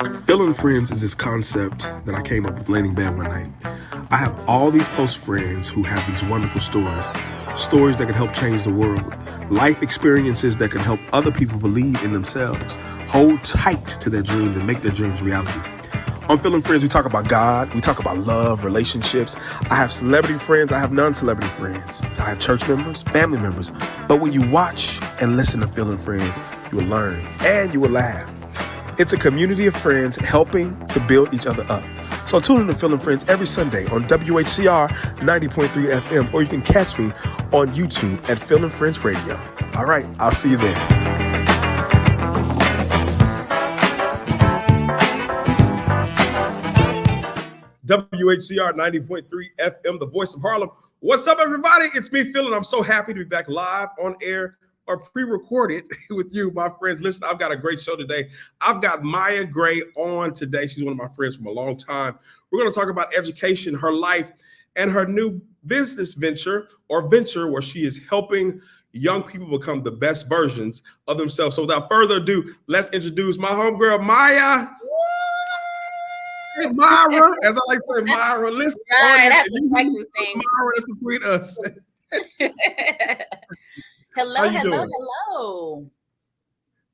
Feeling friends is this concept that I came up with laying in bed one night. I have all these close friends who have these wonderful stories. Stories that can help change the world. Life experiences that can help other people believe in themselves. Hold tight to their dreams and make their dreams reality. On Feeling Friends, we talk about God, we talk about love, relationships. I have celebrity friends, I have non-celebrity friends. I have church members, family members. But when you watch and listen to Feeling Friends, you will learn and you will laugh. It's a community of friends helping to build each other up. So tune in to Feeling Friends every Sunday on WHCR 90.3 FM, or you can catch me on YouTube at Feeling Friends Radio. All right, I'll see you there. WHCR 90.3 FM, the voice of Harlem. What's up, everybody? It's me, Phil, and I'm so happy to be back live on air or pre-recorded with you, my friends. Listen, I've got a great show today. I've got Maya Gray on today. She's one of my friends from a long time. We're going to talk about education, her life, and her new business venture where she is helping young people become the best versions of themselves. So without further ado, let's introduce my homegirl, Maya. Hey, Myra, as I like to say, Myra, listen. Right, Myra, that's between us. Hello.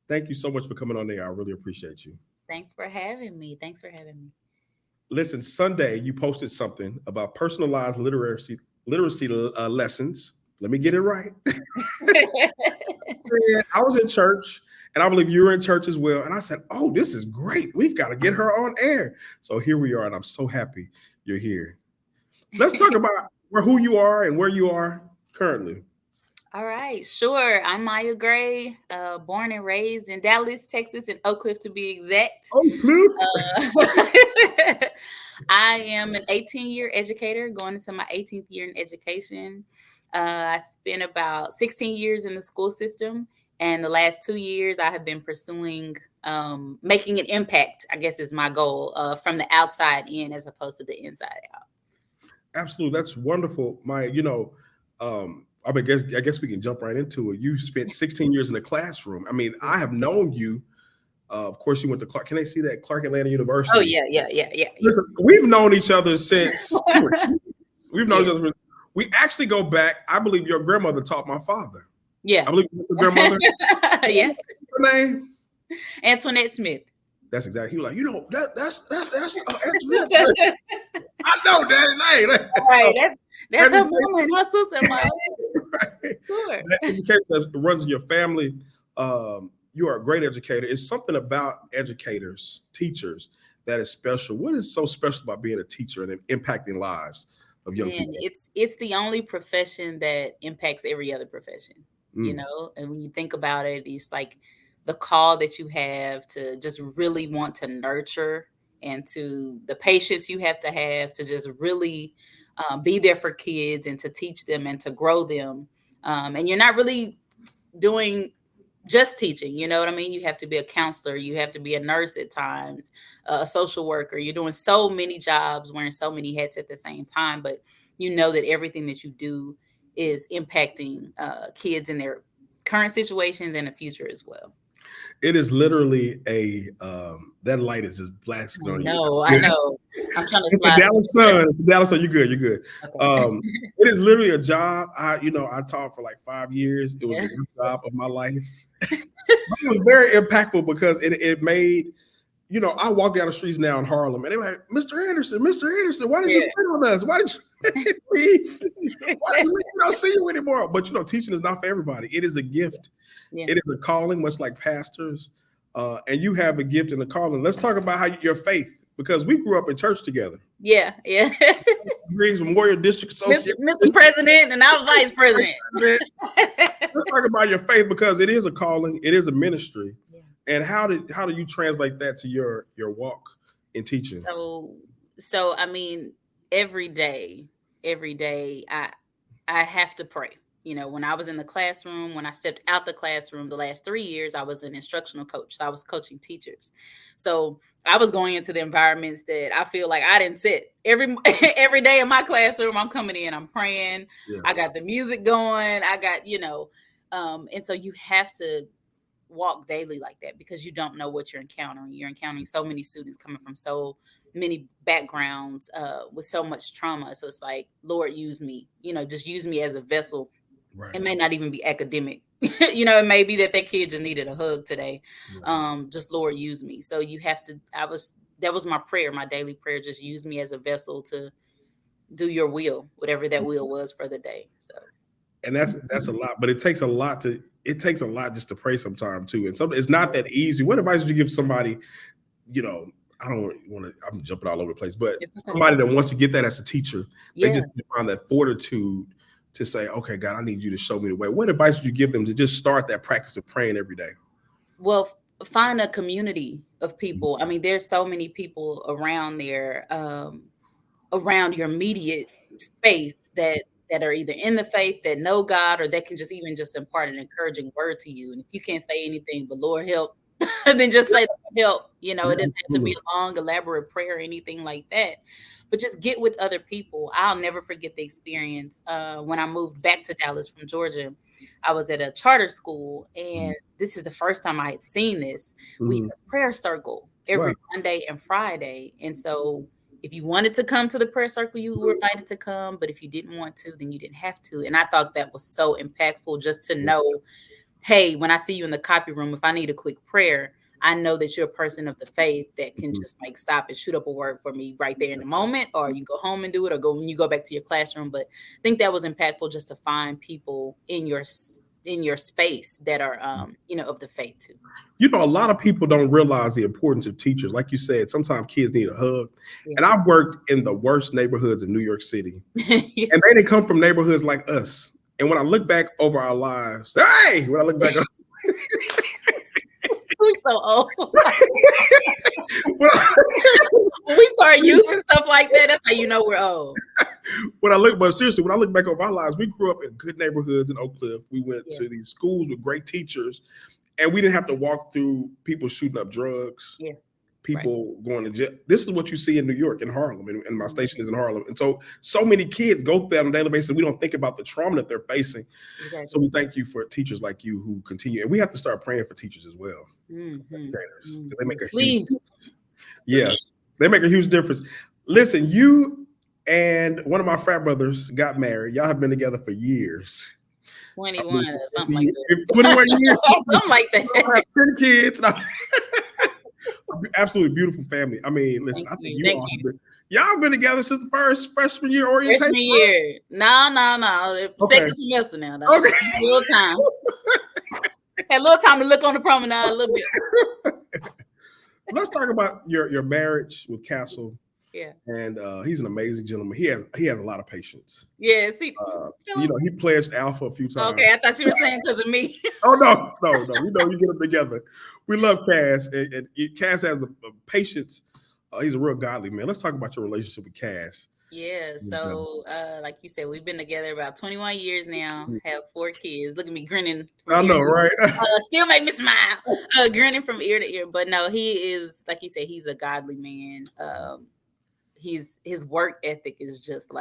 Thank you so much for coming on there. I really appreciate you. Thanks for having me. Listen, Sunday you posted something about personalized literacy lessons. Let me get it right. I was in church, and I believe you were in church as well. And I said, "Oh, this is great. We've got to get her on air." So here we are, and I'm so happy you're here. Let's talk about who you are and where you are currently. All right, sure. I'm Maya Gray, born and raised in Dallas, Texas, in Oak Cliff to be exact. Oak Cliff. I am an 18-year educator, going into my 18th year in education. I spent about 16 years in the school system, and the last 2 years I have been pursuing making an impact, I guess is my goal, from the outside in as opposed to the inside out. Absolutely. That's wonderful, Maya. I guess we can jump right into it. You spent 16 years in the classroom. I mean, I have known you. Of course, you went to Clark. Can they see that? Clark Atlanta University. Oh, yeah. Listen, we've known each other since we've known each other. We actually go back. I believe your grandmother taught my father. Yeah. I believe your grandmother. Yeah. Her name? Antoinette Smith. That's exactly. He was like, that's Antoinette. I know that name. Right. So, that's her mama and her sister. Right. Sure. That education that runs in your family. You are a great educator. It's something about educators, teachers, that is special. What is so special about being a teacher and impacting lives of young people? It's the only profession that impacts every other profession, you know? And when you think about it, it's like the call that you have to just really want to nurture, and to the patience you have to just really be there for kids and to teach them and to grow them. And you're not really doing just teaching, you know what I mean? You have to be a counselor, you have to be a nurse at times, a social worker. You're doing so many jobs, wearing so many hats at the same time, but you know that everything that you do is impacting kids in their current situations and the future as well. It is literally that light is just blasting on you. I know. I'm trying to slide. Dallas Sun, you're good. Okay. It is literally a job. I taught for like 5 years. It was the job of my life. It was very impactful because it made, I walk down the streets now in Harlem and they're like, Mr. Anderson, why did you quit on us? Why did you leave? Why did you leave? We don't see you anymore. But teaching is not for everybody. It is a gift. Yeah. It is a calling, much like pastors. And you have a gift and a calling. Let's talk about your faith, because we grew up in church together. Yeah. Greens Memorial District Association. Mr. President, and I was Vice President. Let's talk about your faith, because it is a calling, it is a ministry. Yeah. And how do you translate that to your walk in teaching? So I mean, every day, I have to pray. When I was in the classroom, when I stepped out the classroom, the last 3 years, I was an instructional coach. So I was coaching teachers. So I was going into the environments that I feel like I didn't sit. Every day in my classroom, I'm coming in, I'm praying. Yeah. I got the music going. I got, and so you have to walk daily like that, because you don't know what you're encountering. You're encountering so many students coming from so many backgrounds, with so much trauma. So it's like, Lord, use me, just use me as a vessel. Right. It may not even be academic. It may be that kid just needed a hug today. Just Lord, use me. So you have to, that was my prayer, my daily prayer. Just use me as a vessel to do your will, whatever that will was for the day. So. And that's a lot, but it takes a lot just to pray sometimes too. And it's not that easy. What advice would you give somebody, I don't want to, I'm jumping all over the place, but somebody that wants to get that as a teacher, they just find that fortitude to say, okay, God, I need you to show me the way. What advice would you give them to just start that practice of praying every day? Well, find a community of people. I mean, there's so many people around there, around your immediate space that are either in the faith, that know God, or that can just even just impart an encouraging word to you. And if you can't say anything but Lord help, then just say help. It doesn't have to be a long, elaborate prayer or anything like that. But just get with other people. I'll never forget the experience when I moved back to Dallas from Georgia. I was at a charter school, and this is the first time I had seen this. We had a prayer circle every Monday and Friday. And so if you wanted to come to the prayer circle, you were invited to come. But if you didn't want to, then you didn't have to. And I thought that was so impactful, just to know, hey, when I see you in the copy room, if I need a quick prayer, I know that you're a person of the faith that can just stop and shoot up a word for me right there in the moment, or you go home and do it, or when you go back to your classroom. But I think that was impactful, just to find people in your space that are, of the faith too. A lot of people don't realize the importance of teachers. Like you said, sometimes kids need a hug. And I've worked in the worst neighborhoods in New York City. And they didn't come from neighborhoods like us. And when I look back over our lives, when I look back we're so old. When we start using stuff like that, that's how you know we're old. When I look back over our lives, we grew up in good neighborhoods in Oak Cliff. We went to these schools with great teachers, and we didn't have to walk through people shooting up drugs, people going to jail. This is what you see in New York, in Harlem, and my station is in Harlem. And so many kids go through that on a daily basis, and we don't think about the trauma that they're facing. Exactly. So we thank you for teachers like you who continue. And we have to start praying for teachers as well. Because they make a huge difference. They make a huge difference. Listen, you and one of my frat brothers got married. Y'all have been together for years. 21 or something like that. 21 years. Something like that. I have 10 kids. Absolutely beautiful family. I mean, listen, y'all been together since the first freshman year orientation. Freshman year. No. Second semester now. Though. Okay. A little time. Had a little time to look on the promenade a little bit. Let's talk about your marriage with Castle. Yeah. And he's an amazing gentleman. He has a lot of patience. Yeah. See, he pledged Alpha a few times. Okay, I thought you were saying because of me. Oh no. We know you get them together. We love Cass, and Cass has the patience. He's a real godly man. Let's talk about your relationship with Cass. Yeah. So, like you said, we've been together about 21 years now. Have 4 kids. Look at me grinning. I know, right? Still make me smile. Grinning from ear to ear. But no, he is, like you said, he's a godly man. His work ethic is just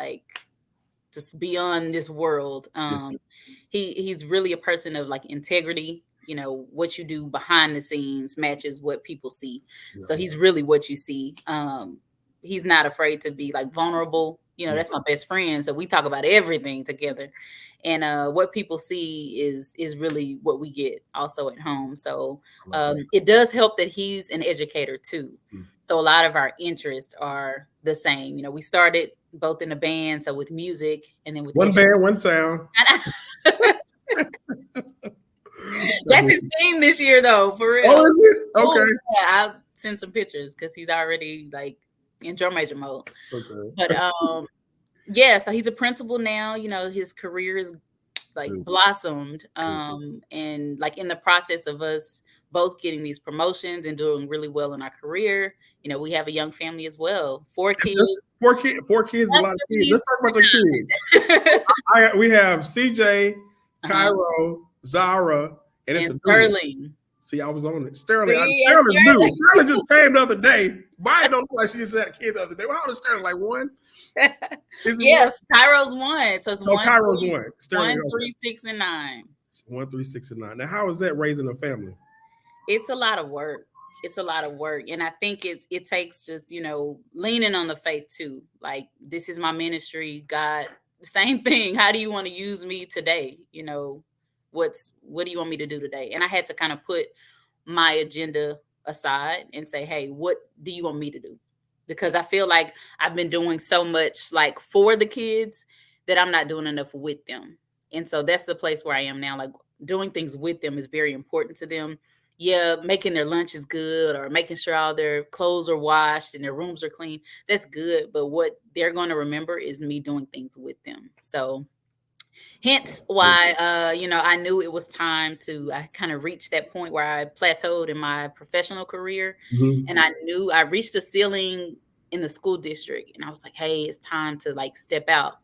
beyond this world. He's really a person of integrity. What you do behind the scenes matches what people see. Yeah. So he's really what you see. He's not afraid to be vulnerable. That's my best friend. So we talk about everything together. And what people see is really what we get also at home. So it does help that he's an educator too. So a lot of our interests are the same. We started both in a band, so with music, and then with one band, one sound. That's his theme this year, though, for real. Oh, is it? Okay. Yeah, I'll send some pictures because he's already in drum major mode. Okay. But so he's a principal now. His career is blossomed. And in the process of us both getting these promotions and doing really well in our career, we have a young family as well. 4 kids. 4 kids is a lot of kids. Let's talk about the kids. We have CJ, Cairo, Zara, and it's Sterling. See, I was on it. Sterling. Sterling knew. Sterling just came the other day. Mine don't look like she just had a kid the other day. How old is Sterling? 1? Yes, Cairo's 1. So it's 1. Cairo's 1. Sterling 1, 3, 6, and 9. 1, 3, 6, and 9. Now, how is that raising a family? It's a lot of work. It's a lot of work. And I think it takes just, leaning on the faith too. Like, this is my ministry, God, same thing. How do you want to use me today? What do you want me to do today? And I had to kind of put my agenda aside and say, hey, what do you want me to do? Because I feel like I've been doing so much like for the kids that I'm not doing enough with them. And so that's the place where I am now. Like, doing things with them is very important to them. Yeah, making their lunches good or making sure all their clothes are washed and their rooms are clean. That's good. But what they're going to remember is me doing things with them. So hence why, I knew it was time to, I kind of reached that point where I plateaued in my professional career. Mm-hmm. And I knew I reached a ceiling in the school district. And I was like, hey, it's time to like step out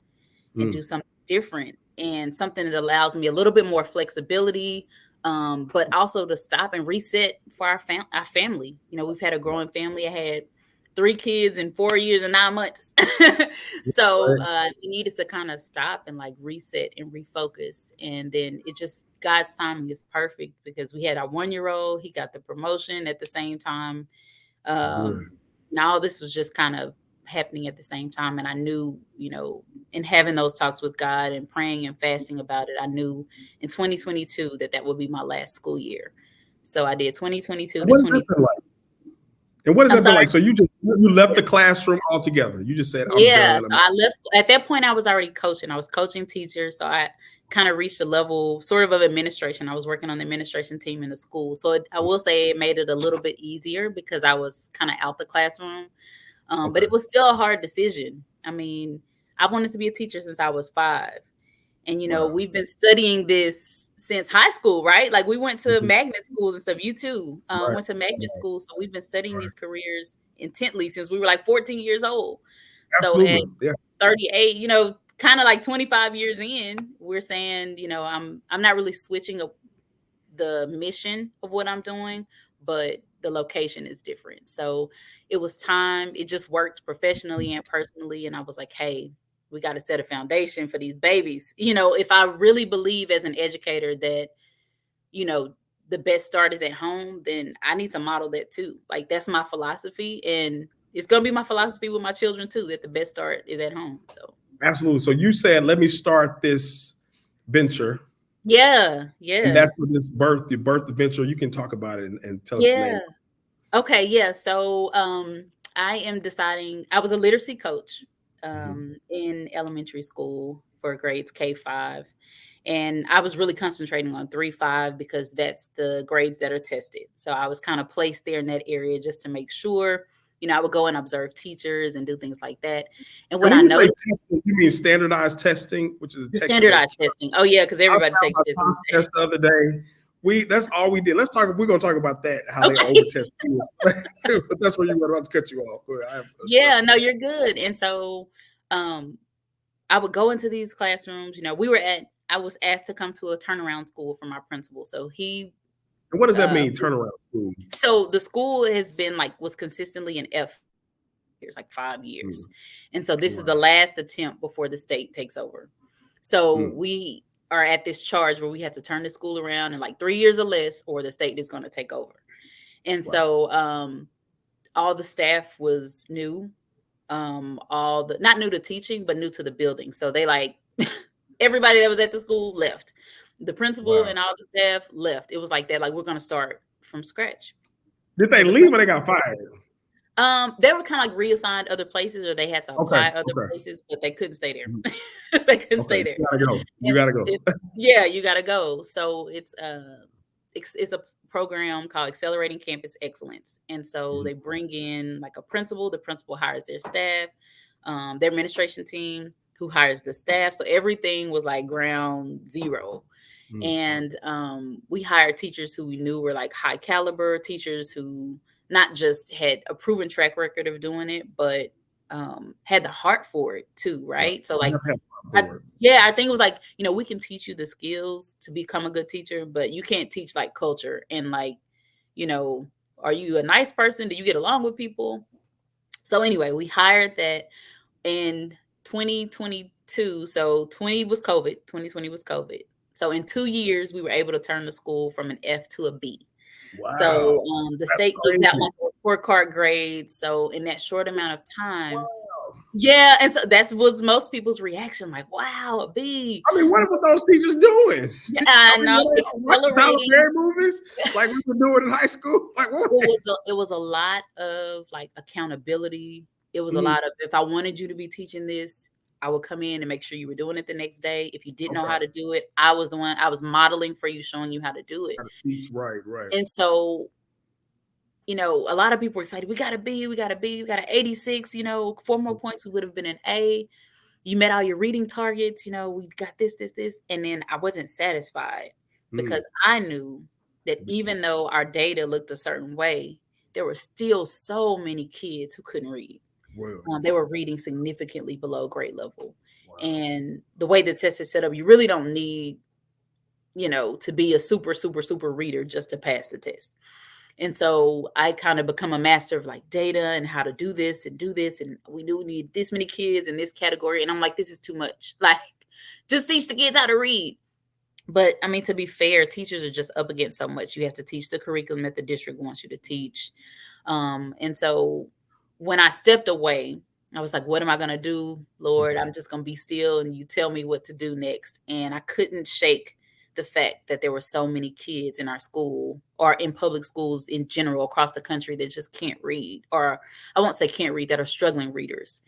and do something different and something that allows me a little bit more flexibility, but also to stop and reset for our family. We've had a growing family. I had 3 kids in 4 years and 9 months. So we needed to kind of stop and like reset and refocus. And then it just, God's timing is perfect because we had our 1-year-old, he got the promotion at the same time. Good. Now this was just kind of happening at the same time. And I knew, in having those talks with God and praying and fasting about it, I knew in 2022 that would be my last school year. So I did 2022 And to what has that 20. been like? And what has I'm that been sorry. like? So you left the classroom altogether. You just said, I'm Yeah. done. So I left at that point. I was already coaching. I was coaching teachers. So I kind of reached a level sort of administration. I was working on the administration team in the school. So I will say it made it a little bit easier because I was kind of out the classroom. But Okay. it was still a hard decision. I mean, I've wanted to be a teacher since I was 5. And, Wow. we've been studying this since high school, right? Like, we went to Mhm. magnet schools and stuff. You too Right. went to magnet Right. school. So we've been studying Right. these careers intently since we were like 14 years old. So at Absolutely. Yeah. 38, kind of like 25 years in, we're saying, I'm not really switching up the mission of what I'm doing, but the location is different. So it was time. It just worked professionally and personally. And I was like, hey, we got to set a foundation for these babies. If I really believe as an educator that, you know, the best start is at home, then I need to model that too. Like, that's my philosophy. And it's going to be my philosophy with my children too, that the best start is at home. So, Absolutely. So you said, let me start this venture. yeah, And yeah, that's what the birth adventure. You can talk about it and tell us the yeah. name. Okay, yeah. So I am deciding. I was a literacy coach Mhm. in elementary school for grades K-5, and I was really concentrating on 3-5 because that's the grades that are tested. So I was kind of placed there in that area just to make sure. I would go and observe teachers and do things like that. And And what when I you say noticed, testing, you mean standardized testing, which is a the texting that standardized testing. Oh yeah, because I everybody found takes my tests these TOS days. test the other day. That's all we did. We're gonna talk about that, how they Okay. over test kids. But that's where you were about to cut you off. Go ahead. I have a Yeah, question. no, you're good. And so um I would go into these classrooms. I was asked to come to a turnaround school for my principal. So And what does that uh, mean, turnaround school? so the school was consistently in F years, like 5 years. Mm. And so this is the Wow. last attempt before the state takes over. So Mm. we are at this charge where we have to turn the school around in like 3 years or less, or the state is going to take over. And Wow. so all the staff was new, all the not new to teaching but new to the building, so they like everybody that was at the school left, the principal Wow. and all the staff left. It was like that, like, we're going to start from scratch. Did they So the leave or they principal, got fired? they were kind of like reassigned other places, or they had to Okay. apply other Okay. places, but they couldn't stay Mhm. there. They couldn't Okay. stay You there. gotta go. You And gotta go. it's yeah, you got to go. So it's a program called Accelerating Campus Excellence. And so Mhm. they bring in like a principal. The principal hires their staff, their administration team, who hires the staff. So everything was like ground zero. Mm. And we hired teachers who we knew were like high caliber teachers, who not just had a proven track record of doing it, but had the heart for it too, Right. right? So You like, have to have time for it. yeah, I think it was like, we can teach you the skills to become a good teacher, but you can't teach like culture and like, you know, are you a nice person? Do you get along with people? So anyway, we hired that in 2022. So 2020 was COVID. So in 2 years, we were able to turn the school from an F to a B. Wow. So the That's state gives out crazy. like a report card grades. So in that short amount of time, Wow. yeah, and so that was most people's reaction, like, "Wow, a B." I mean, what were those teachers doing? Yeah, I I mean, know, what Tyler accelerating. Perry movies like we were doing in high school? Like what? It was a lot of like accountability. It was a Mm, lot of, if I wanted you to be teaching this, I would come in and make sure you were doing it the next day. If you didn't know okay. how to do it, I was the one, I was modeling for you, showing you how to do it. Gotta teach. Right, right. And so, a lot of people were excited. We got a B, we got a B, we got an 86, 4 more points, we would have been an A. You met all your reading targets, we got this. And then I wasn't satisfied Mm, because I knew that even though our data looked a certain way, there were still so many kids who couldn't read. well, They were reading significantly below grade level. wow. And the way the test is set up, you really don't need, to be a super, super, super reader just to pass the test. And so I kind of become a master of like data and how to do this and do this. And we do need this many kids in this category. And I'm like, this is too much. Like, just teach the kids how to read. But I mean, to be fair, teachers are just up against so much. You have to teach the curriculum that the district wants you to teach. And so when I stepped away, I was like, what am I going to do, Lord? I'm just going to be still and you tell me what to do next. And I couldn't shake the fact that there were so many kids in our school or in public schools in general across the country that just can't read, or I won't say can't read, that are struggling readers.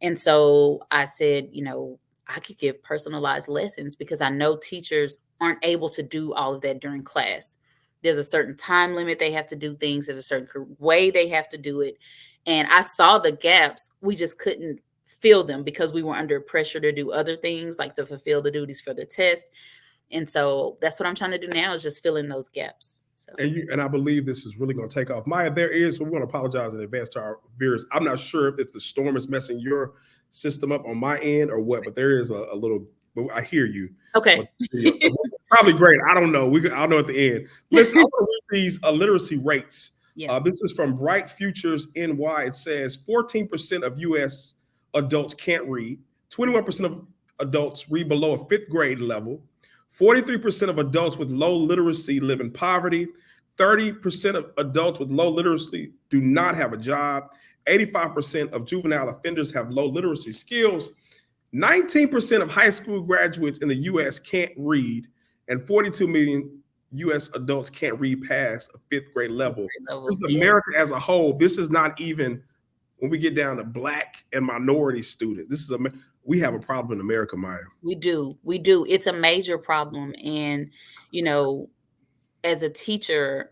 And so I said, I could give personalized lessons because I know teachers aren't able to do all of that during class. There's a certain time limit they have to do things. There's a certain way they have to do it. And I saw the gaps. We just couldn't fill them because we were under pressure to do other things, like to fulfill the duties for the test. And so that's what I'm trying to do now, is just fill in those gaps. So. And I believe this is really going to take off. Maya, we want to apologize in advance to our viewers. I'm not sure if the storm is messing your system up on my end or what, but there is a little, but I hear you. Okay. Probably great. I don't know. I'll know at the end. Listen, I'm going to read these literacy rates. Yeah. This is from Bright Futures NY. It says 14% of U.S. adults can't read. 21% of adults read below a fifth grade level. 43% of adults with low literacy live in poverty. 30% of adults with low literacy do not have a job. 85% of juvenile offenders have low literacy skills. 19% of high school graduates in the U.S. can't read, and 42 million U.S. adults can't read past a fifth grade level. This is America as a whole. This is not even when we get down to Black and minority students. We have a problem in America, Maya. We do. It's a major problem. And, as a teacher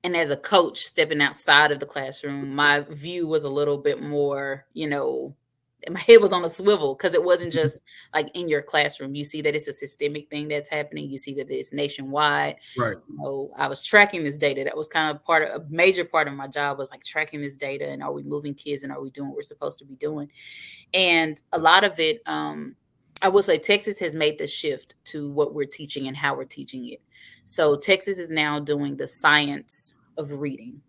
and as a coach stepping outside of the classroom, my view was a little bit more, my head was on a swivel, because it wasn't just like in your classroom. You see that it's a systemic thing that's happening. You see that it's nationwide. Right. I was tracking this data. That was kind of a major part of my job, was like tracking this data, and are we moving kids, and are we doing what we're supposed to be doing? And a lot of it, I will say Texas has made the shift to what we're teaching and how we're teaching it. So Texas is now doing the science of reading.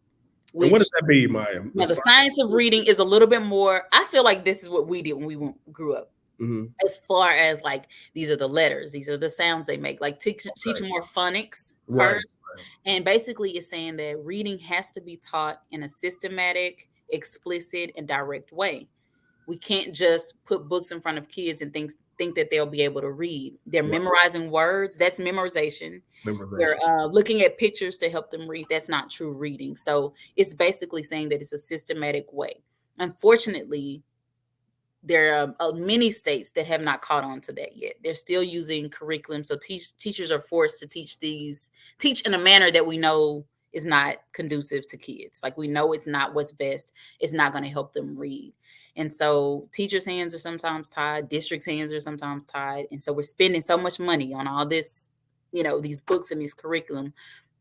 What does that mean, Maya? The science of reading is a little bit more, I feel like this is what we did when we grew up. Mm-hmm. As far as like, these are the letters, these are the sounds they make, like teach more phonics first. Right. And basically it's saying that reading has to be taught in a systematic, explicit, and direct way. We can't just put books in front of kids and think that they'll be able to read. They're memorizing words. That's memorization. They're looking at pictures to help them read. That's not true reading. So it's basically saying that it's a systematic way. Unfortunately, there are many states that have not caught on to that yet. They're still using curriculum. So teachers are forced to teach in a manner that we know is not conducive to kids. Like, we know it's not what's best. It's not going to help them read. And so teachers' hands are sometimes tied, districts' hands are sometimes tied. And so we're spending so much money on all this, these books and these curriculum,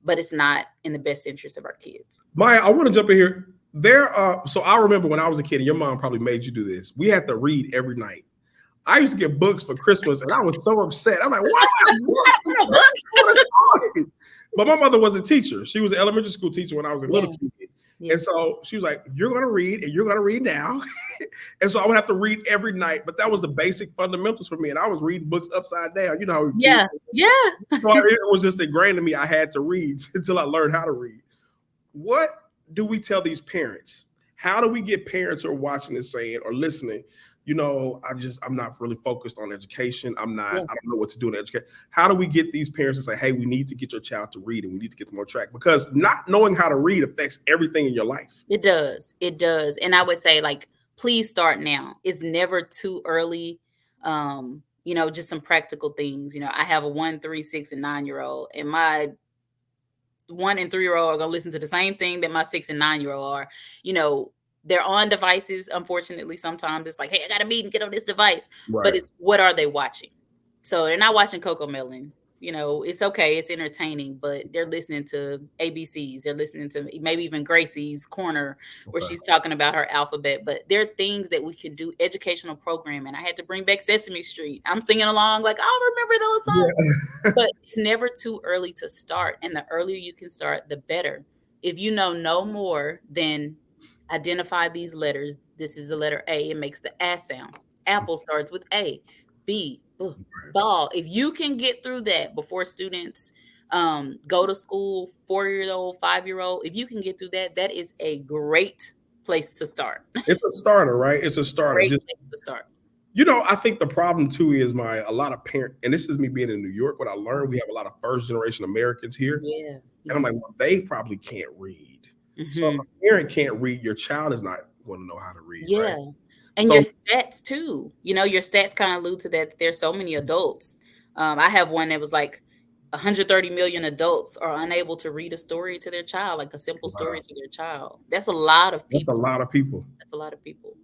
but it's not in the best interest of our kids. Maya, I want to jump in here. So I remember when I was a kid, and your mom probably made you do this. We had to read every night. I used to get books for Christmas, and I was so upset. I'm like, why am I books? But my mother was a teacher. She was an elementary school teacher when I was a little kid. Yeah. And so she was like, you're going to read, and you're going to read now. And so I would have to read every night. But that was the basic fundamentals for me. And I was reading books upside down. You know how Yeah. So it was just ingrained in me. I had to read until I learned how to read. what do we tell these parents? How do we get parents who are watching this saying or listening, I'm not really focused on education. Yeah. I don't know what to do in education. How do we get these parents to say, hey, we need to get your child to read and we need to get them on track? Because not knowing how to read affects everything in your life. It does. It does. And I would say, like, please start now. It's never too early. Just some practical things. I have a 1, 3, 6, and 9-year-old, and my 1 and 3-year-old are gonna listen to the same thing that my 6 and 9-year-old are. You know, they're on devices. Unfortunately, sometimes it's like, hey, I got a meeting, get on this device. But Right. it's what are they watching? So they're not watching Coco Melon. It's okay, it's entertaining, but they're listening to ABCs. They're listening to maybe even Gracie's Corner, where Okay. she's talking about her alphabet. But there are things that we can do, educational programming. I had to bring back Sesame Street. I'm singing along like, I'll remember those songs. Yeah. But it's never too early to start. And the earlier you can start, the better. If you know no more than identify these letters, this is the letter A, it makes the A sound. Apple starts with A. B, ball. If you can get through that before students go to school, 4-year-old, 5-year-old, if you can get through that, that is a great place to start. It's a starter, right? It's a starter. Great Just place to start. I think the problem too is a lot of parents, and this is me being in New York. What I learned, we have a lot of first generation Americans here, Yeah. and I'm like, well, they probably can't read. So if Hmm. a parent can't read, your child is not going to know how to read, right? Yeah. And your So stats too. Your stats kind of allude to that. There's so many adults. I have one that was like 130 million adults are unable to read a story to their child, like a simple story wow, to their child. That's a lot of that's a people. lot of people. That's a lot of people.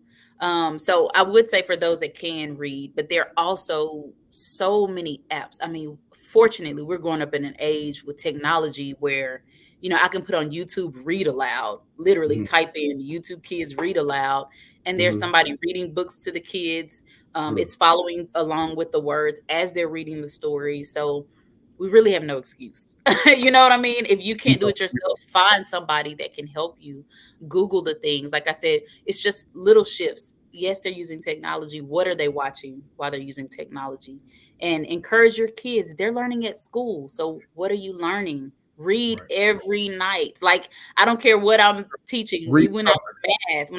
So I would say for those that can read, but there are also so many apps. I mean, fortunately, we're growing up in an age with technology where, I can put on YouTube read aloud, literally Mhm, type in YouTube kids read aloud, and there's mhm, somebody reading books to the kids. mm, It's following along with the words as they're reading the story. So we really have no excuse. You know what I mean? If you you can't do know, it yourself, find somebody that can help you. Google the things. Like I said, it's just little shifts. Yes, they're using technology. What are they watching while they're using technology? And encourage your kids. They're learning at school. So what are you learning? Read right. every night. Like, I don't care what I'm teaching. Read Even when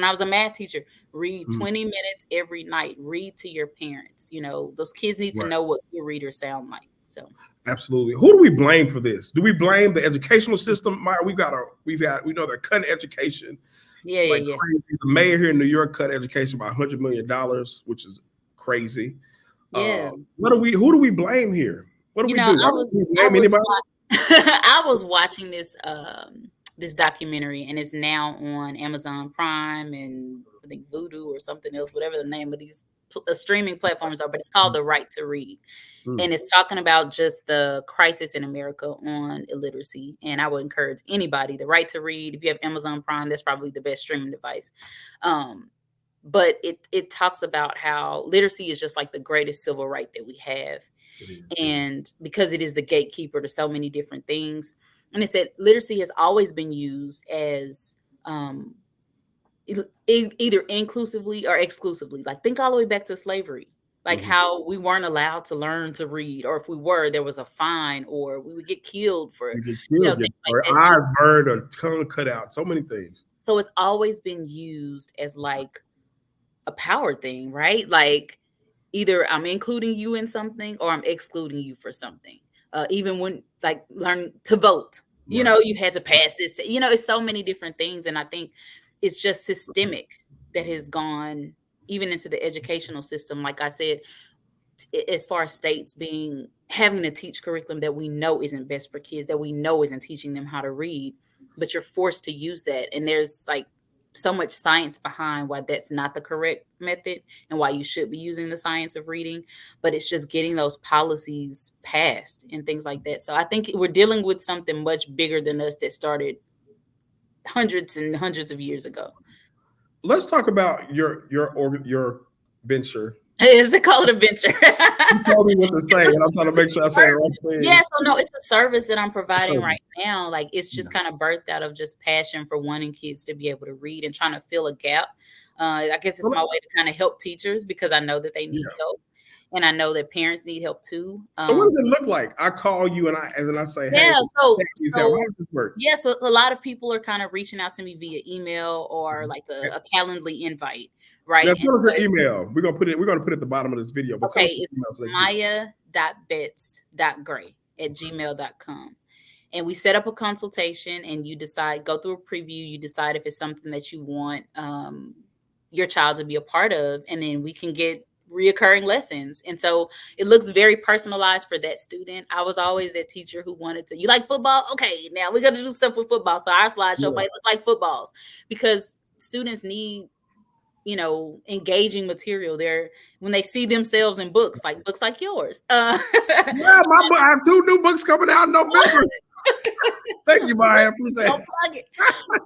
I was a math teacher, read something. 20 minutes every night. Read to your parents. Those kids need to Right. know what your readers sound like. So Absolutely. Who do we blame for this? Do we blame the educational system? Maya, we know they're cutting education yeah, like yeah, yeah. crazy. The mayor here in New York cut education by $100 million, which is crazy. Yeah. Who do we blame here? What do we do? I Why was don't we I blame was anybody? I was watching this documentary, and it's now on Amazon Prime and I think Vudu or something else, whatever the name of these streaming platforms are, but it's called The Right to Read. Mm, And it's talking about just the crisis in America on illiteracy. And I would encourage anybody, The Right to Read. If you have Amazon Prime, that's probably the best streaming device. But it talks about how literacy is just like the greatest civil right that we have, it is. and because it is the gatekeeper to so many different things. And it said literacy has always been used as um, either inclusively or exclusively. Like, think all the way back to slavery, like Mhm. how we weren't allowed to learn to read, or if we were, there was a fine, or we would get killed for You get killed, get things like or that. eyes burned, or tongue cut out. So many things. So it's always been used as like a power thing, right? Like, either I'm including you in something or I'm excluding you for something. Even when, like, learn to vote, Right. you had to pass this. It's so many different things, and I think it's just systemic that has gone even into the educational system. Like I said, as far as states having to teach curriculum that we know isn't best for kids, that we know isn't teaching them how to read, but you're forced to use that. And there's like so much science behind why that's not the correct method and why you should be using the science of reading. But it's just getting those policies passed and things like that. So I think we're dealing with something much bigger than us that started hundreds and hundreds of years ago. Let's talk about your venture. Is it called a venture? You told me what to say, and I'm trying to make sure I say the right Yeah, thing. so no, it's a service that I'm providing Service. right now. Like, it's Yeah. just kind of birthed out of just passion for wanting kids to be able to read and trying to fill a gap. I guess it's my way to kind of help teachers because I know that they need Yeah. help. and I know that parents need help too. So what does it look like? I call you and then I say, hey, Yeah, tech needs help. How does this work? yes, a lot of people are kind of reaching out to me via email or Mhm. like And a Calendly invite, now right? And tell us your so, email. We're gonna put it at the bottom of this video, but tell okay, us your email it's so they can get you. maya.bets.gray@gmail.com. And we set up a consultation and you decide, go through a preview, you decide if it's something that you want your child to be a part of, and then we can get reoccurring lessons. And so it looks very personalized for that student. I was always that teacher who wanted to, you like football? Okay, now we're gonna do stuff with football. So our slideshow Yeah. might look like footballs because students need, engaging material there when they see themselves in books like yours. Yeah, I have 2 new books coming out in November. Thank you, Maya. I appreciate Don't it. plug it.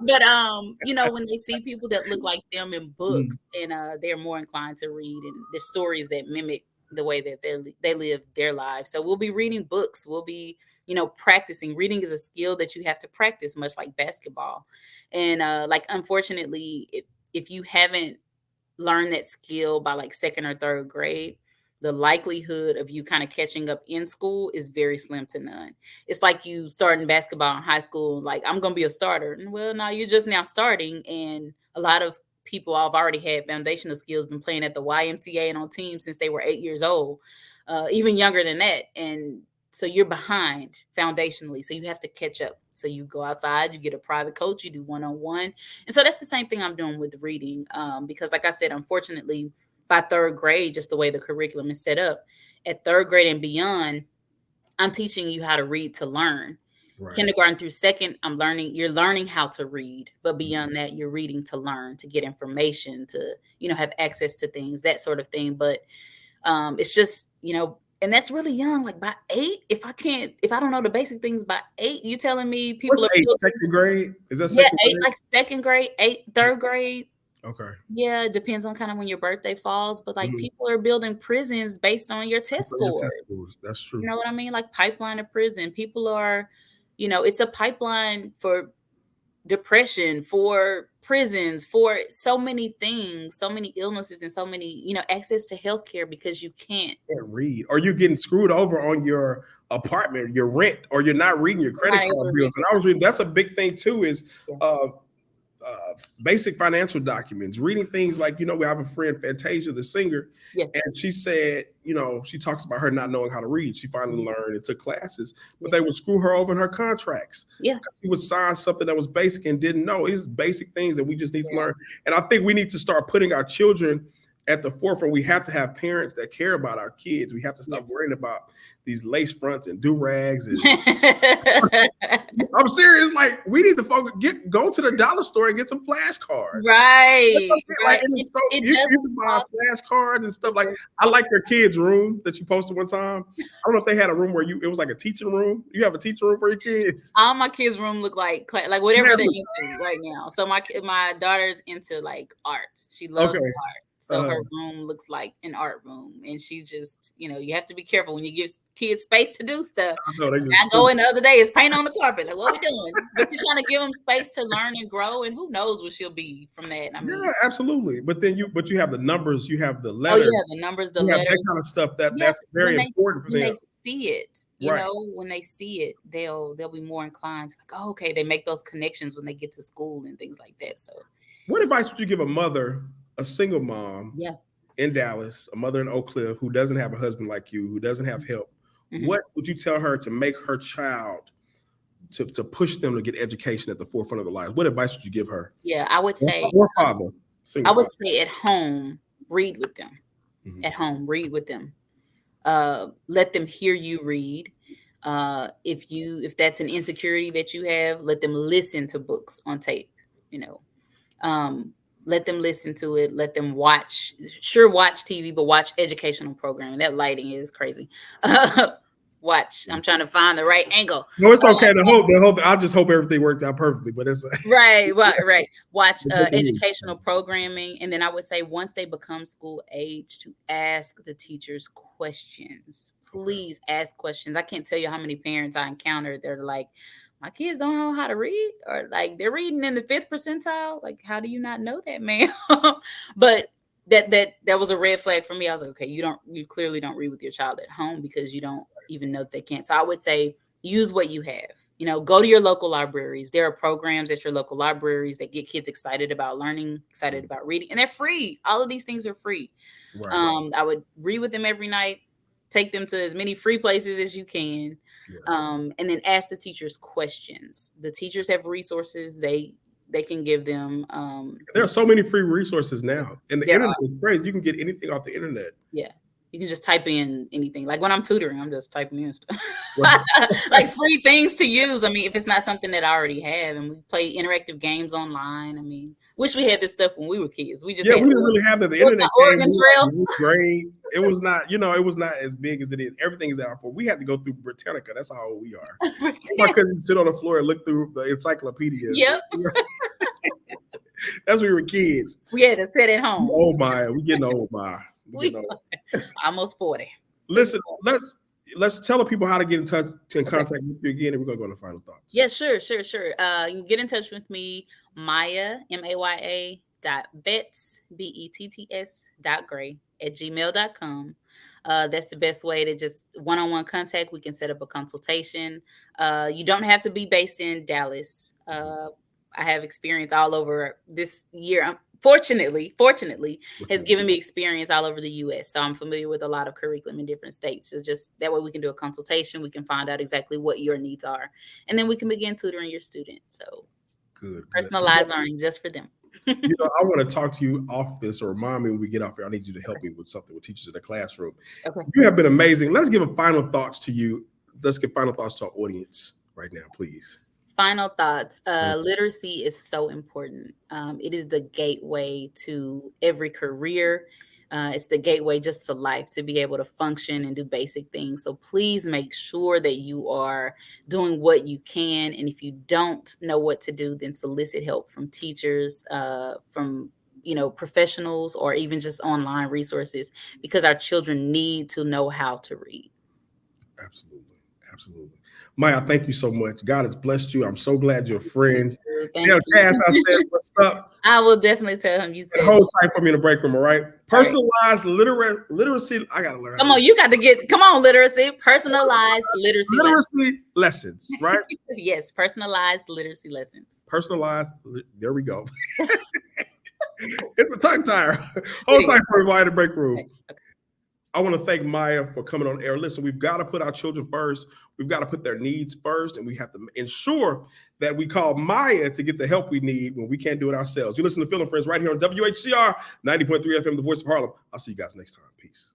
But when they see people that look like them in books, Mhm. and they're more inclined to read, and the stories that mimic the way that they live their lives. So we'll be reading books. We'll be, practicing. Reading is a skill that you have to practice, much like basketball. And like, unfortunately, if you haven't learn that skill by like second or third grade, the likelihood of you kind of catching up in school is very slim to none. It's like you starting basketball in high school, like, I'm going to be a starter. And, well, no, you're just now starting. And a lot of people have already had foundational skills, been playing at the YMCA and on teams since they were 8 years old, even younger than that. And so you're behind foundationally. So you have to catch up. So you go outside, you get a private coach, you do one-on-one. And so that's the same thing I'm doing with reading. Because like I said, unfortunately, by third grade, just the way the curriculum is set up, at third grade and beyond, I'm teaching you how to read to learn. Right. Kindergarten through second, you're learning how to read, but beyond that, you're reading to learn, to get information, to, have access to things, that sort of thing. But it's just, and that's really young. Like by 8, if I don't know the basic things by 8, you telling me What's people are 8? building, Second grade? Is that yeah, second 8, grade? like second grade, 8, third grade. Okay. Yeah, it depends on kind of when your birthday falls, but like Mhm. people are building prisons based on your That's test on your scores. test scores. That's You true. know what I mean? Like pipeline to prison. People are, it's a pipeline for depression, for prisons, for so many things, so many illnesses, and so many, access to healthcare because you can't. Can't read, or you're getting screwed over on your apartment, your rent, or you're not reading your You're credit not able to card read bills. And your I was reading, that's a big thing too, is Yeah. uh, basic financial documents, reading things like, we have a friend, Fantasia, the singer, Yeah. and she said, she talks about her not knowing how to read. She finally learned and took classes, but Yeah. they would screw her over in her contracts. Yeah. She would sign something that was basic and didn't know. It's basic things that we just need to Yeah. learn. And I think we need to start putting our children at the forefront. We have to have parents that care about our kids. We have to stop Yes. worrying about these lace fronts and do-rags and I'm serious. Like, we need to focus. Go to the dollar store and get some flashcards. That's Right. okay. Like, Right. and It, it's so it you doesn't can buy cost. flashcards and stuff. It Like, doesn't I cost. like your kids' room that you posted one time. I don't know if they had a room where it was like a teaching room. You have a teaching room for your kids. All my kids' room look like whatever Yeah. they're into right now. So my daughter's into like art. She loves Okay. art. So her room looks like an art room, and she just, you have to be careful when you give kids space to do stuff. I know they I just go in the other day, it's paint on the carpet. Like, what we doing? But you're trying to give them space to learn and grow, and who knows what she'll be from that. I mean, yeah, absolutely. But then you have the numbers, you have the oh letters, yeah, the numbers, the you have that letters. kind of stuff Yeah, that's very important for when them. they see it, Right. when they see it, they'll be more inclined to, like, oh, okay, they make those connections when they get to school and things like that. So What advice would you give a single mom yeah. in Dallas, a mother in Oak Cliff who doesn't have a husband like you, who doesn't have help? Mm-hmm. What would you tell her to make her child to push them to get education at the forefront of their lives? What advice would you give her? Yeah, I would say, Or father, single father. at home, read with them. Mhm. At home, read with them. Let them hear you read. If that's an insecurity that you have, let them listen to books on tape. You know, um, let them listen to it. Let them watch. Sure, watch TV, but watch educational programming. That lighting is crazy. Watch. I'm trying to find the right angle. No, it's okay. I just hope everything worked out perfectly. But it's Right. Watch Mhm. educational programming, and then I would say once they become school age, to ask the teachers questions. Okay. Please ask questions. I can't tell you how many parents I encountered. They're like, my kids don't know how to read, or like they're reading in the 5th percentile. Like, how do you not know that, ma'am? But that was a red flag for me. I was like, okay, you clearly don't read with your child at home because you don't even know that they can't. So I would say use what you have. Go to your local libraries. There are programs at your local libraries that get kids excited about learning, excited about reading, and they're free. All of these things are free. Right. I would read with them every night, take them to as many free places as you can. Yeah. And then ask the teachers questions. The teachers have resources they can give them. There are so many free resources now, and the internet is crazy. You can get anything off the internet. Yeah. You can just type in anything. Like when I'm tutoring, I'm just typing in stuff. Like free things to use. I mean, if it's not something that I already have, and we play interactive games online. I mean, wish we had this stuff when we were kids. We didn't really have that. The internet Oregon Trail. Great. It was not, it was not as big as it is. Everything is out for. We had to go through Britannica. That's how old we are. My cousin sit on the floor and look through the encyclopedia. Yep. That's when we were kids. We had to sit at home. Oh my, we getting old, my. Almost 40. Listen, let's tell the people how to get in touch, in contact with you again, and we're gonna go to final thoughts. Yeah, sure. You can get in touch with me, Maya, MAYA .betts, BETTS.gray @gmail.com. That's the best way to just one-on-one contact. We can set up a consultation. You don't have to be based in Dallas. I have experience all over this year. Fortunately, has given me experience all over the U.S. So I'm familiar with a lot of curriculum in different states. So just that way we can do a consultation. We can find out exactly what your needs are. And then we can begin tutoring your students. So good. Personalized learning just for them. I want to talk to you off this, or remind me when we get off here. I need you to help me with something with teachers in the classroom. Okay. You have been amazing. Let's give a final thoughts to you. Let's give final thoughts to our audience right now, please. Final thoughts. Literacy is so important. It is the gateway to every career. It's the gateway just to life, to be able to function and do basic things. So please make sure that you are doing what you can. And if you don't know what to do, then solicit help from teachers, from professionals, or even just online resources, because our children need to know how to read. Absolutely. Maya, thank you so much. God has blessed you. I'm so glad you're a friend. Tell Cass I said what's up. I will definitely tell him you said. Hold tight for me in the break room, all right? Personalized literacy. I gotta learn. Come on, you got to get. Come on, literacy. Personalized literacy lessons, right? Yes, personalized literacy lessons. Personalized. There we go. It's a tongue tire. Hold tight for me in the break room. Okay. I want to thank Maya for coming on air. Listen, we've got to put our children first. We've got to put their needs first, and we have to ensure that we call Maya to get the help we need when we can't do it ourselves. You listen to Phil and Friends right here on WHCR 90.3 FM, the voice of Harlem. I'll see you guys next time. Peace.